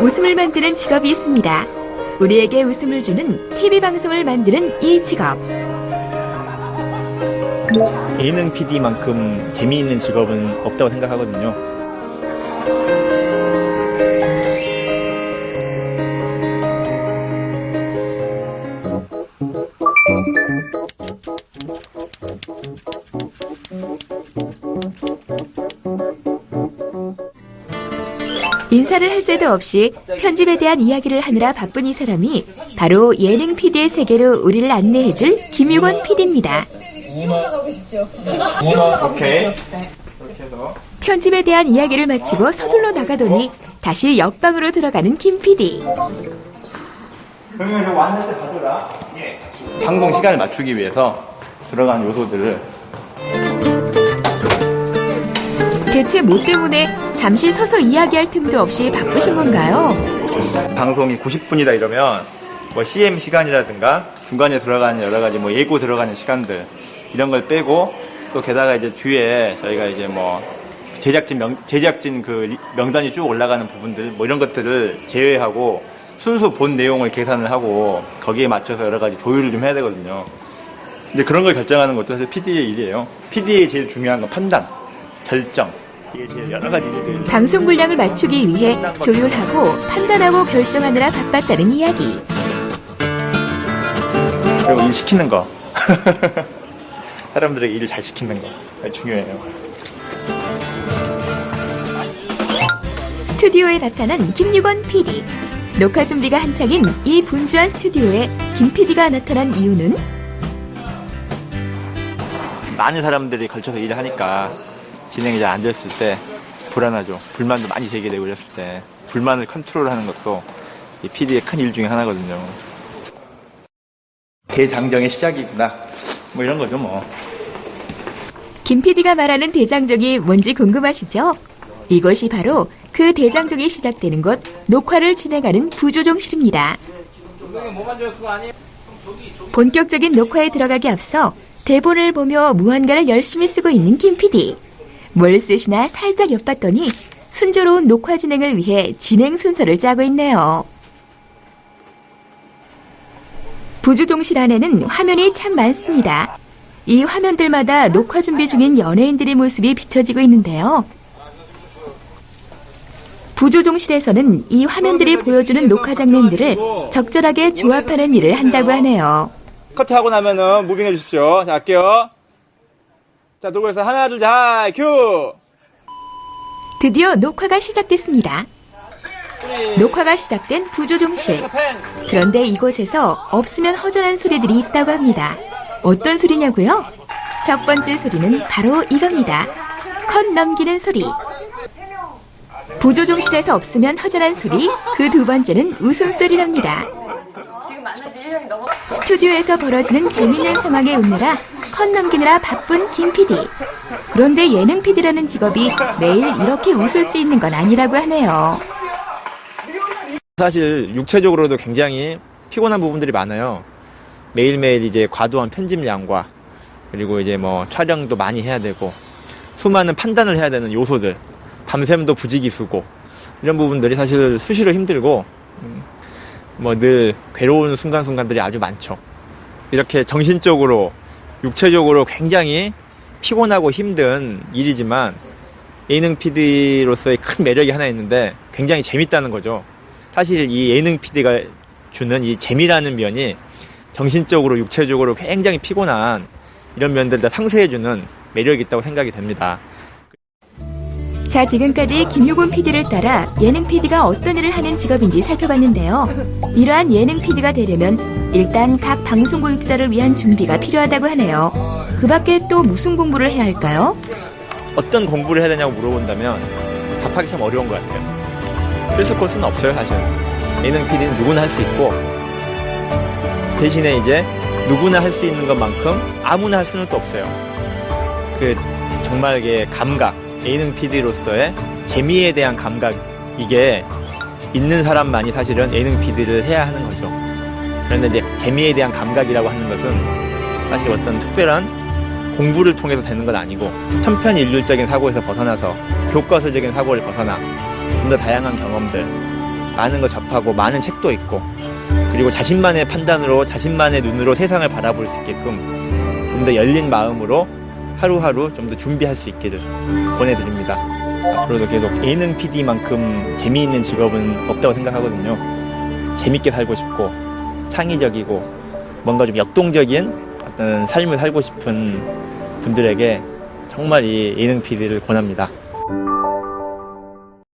웃음을 만드는 직업이 있습니다. 우리에게 웃음을 주는 TV 방송을 만드는 이 직업. 예능 PD만큼 재미있는 직업은 없다고 생각하거든요. 인사를 할 새도 없이 편집에 대한 이야기를 하느라 바쁜 이 사람이 바로 예능 PD의 세계로 우리를 안내해줄 김유건 PD입니다. 오케이. 편집에 대한 이야기를 마치고 서둘러 나가더니 다시 옆방으로 들어가는 김 PD. 그러면 왔을 때 가져라. 방송 시간을 맞추기 위해서 들어가는 요소들을. 대체 뭐 때문에 잠시 서서 이야기할 틈도 없이 바쁘신 건가요? 방송이 90분이다 이러면 뭐 CM 시간이라든가 중간에 들어가는 여러 가지 뭐 예고 들어가는 시간들 이런 걸 빼고 또 게다가 이제 뒤에 저희가 이제 뭐 제작진 그 명단이 쭉 올라가는 부분들 뭐 이런 것들을 제외하고 순수 본 내용을 계산을 하고 거기에 맞춰서 여러 가지 조율을 좀 해야 되거든요. 근데 그런 걸 결정하는 것도 사실 PD의 일이에요. PD의 제일 중요한 건 판단, 결정. 이게 제일 여러 가지 일들. 방송 분량을 맞추기 위해 조율하고 판단하고 결정하느라 바빴다는 이야기. 그리고 일 시키는 거. 사람들에게 일을 잘 시키는 거. 중요해요. 스튜디오에 나타난 김유건 PD. 녹화 준비가 한창인 이 분주한 스튜디오에 김 PD가 나타난 이유는? 많은 사람들이 걸쳐서 일을 하니까 진행이 잘 안 됐을 때 불안하죠. 불만도 많이 제기되고 이랬을 때 불만을 컨트롤하는 것도 이 PD의 큰 일 중에 하나거든요. 대장정의 시작이구나. 뭐 이런 거죠 뭐. 김 PD가 말하는 대장정이 뭔지 궁금하시죠? 이것이 바로 그 대장정이 시작되는 곳 녹화를 진행하는 부조종실입니다. 본격적인 녹화에 들어가기 앞서 대본을 보며 무언가를 열심히 쓰고 있는 김 PD. 뭘 쓰시나 살짝 엿봤더니 순조로운 녹화 진행을 위해 진행 순서를 짜고 있네요. 부조종실 안에는 화면이 참 많습니다. 이 화면들마다 녹화 준비 중인 연예인들의 모습이 비춰지고 있는데요. 부조종실에서는 이 화면들이 보여주는 녹화 장면들을 적절하게 조합하는 일을 한다고 하네요. 커트하고 나면은 무빙해 주십시오. 자, 할게요. 자, 돌고해서 하나, 둘, 자, 큐! 드디어 녹화가 시작됐습니다. 녹화가 시작된 부조종실. 그런데 이곳에서 없으면 허전한 소리들이 있다고 합니다. 어떤 소리냐고요? 첫 번째 소리는 바로 이겁니다. 컷 넘기는 소리. 부조종실에서 없으면 허전한 소리. 그 두 번째는 웃음소리랍니다. 스튜디오에서 벌어지는 재밌는 상황에 웃느라 컷 넘기느라 바쁜 김 PD. 그런데 예능 PD라는 직업이 매일 이렇게 웃을 수 있는 건 아니라고 하네요. 사실 육체적으로도 굉장히 피곤한 부분들이 많아요. 매일매일 이제 과도한 편집량과 그리고 이제 뭐 촬영도 많이 해야 되고 수많은 판단을 해야 되는 요소들, 밤샘도 부지기수고 이런 부분들이 사실 수시로 힘들고 뭐 늘 괴로운 순간순간들이 아주 많죠. 이렇게 정신적으로 육체적으로 굉장히 피곤하고 힘든 일이지만 예능 PD로서의 큰 매력이 하나 있는데 굉장히 재밌다는 거죠. 사실 이 예능 PD가 주는 이 재미라는 면이 정신적으로 육체적으로 굉장히 피곤한 이런 면들을 다 상쇄해주는 매력이 있다고 생각이 됩니다. 자, 지금까지 김유건 PD를 따라 예능 PD가 어떤 일을 하는 직업인지 살펴봤는데요. 이러한 예능 PD가 되려면 일단 각 방송국 입사를 위한 준비가 필요하다고 하네요. 그 밖에 또 무슨 공부를 해야 할까요? 어떤 공부를 해야 되냐고 물어본다면 답하기 참 어려운 것 같아요. 필수 코스는 없어요, 사실. 예능 PD는 누구나 할 수 있고 대신에 이제 누구나 할 수 있는 것만큼 아무나 할 수는 또 없어요. 정말 이게 감각, 예능 PD로서의 재미에 대한 감각, 이게 있는 사람만이 사실은 예능 PD를 해야 하는 거죠. 그런데 이제 재미에 대한 감각이라고 하는 것은 사실 어떤 특별한 공부를 통해서 되는 건 아니고 천편일률적인 사고에서 벗어나서 교과서적인 사고를 벗어나 좀 더 다양한 경험들, 많은 거 접하고 많은 책도 읽고 그리고 자신만의 판단으로 자신만의 눈으로 세상을 바라볼 수 있게끔 좀 더 열린 마음으로 하루하루 좀 더 준비할 수 있기를 권해드립니다. 앞으로도 계속 예능 PD만큼 재미있는 직업은 없다고 생각하거든요. 재밌게 살고 싶고 창의적이고 뭔가 좀 역동적인 어떤 삶을 살고 싶은 분들에게 정말 이 예능 PD를 권합니다.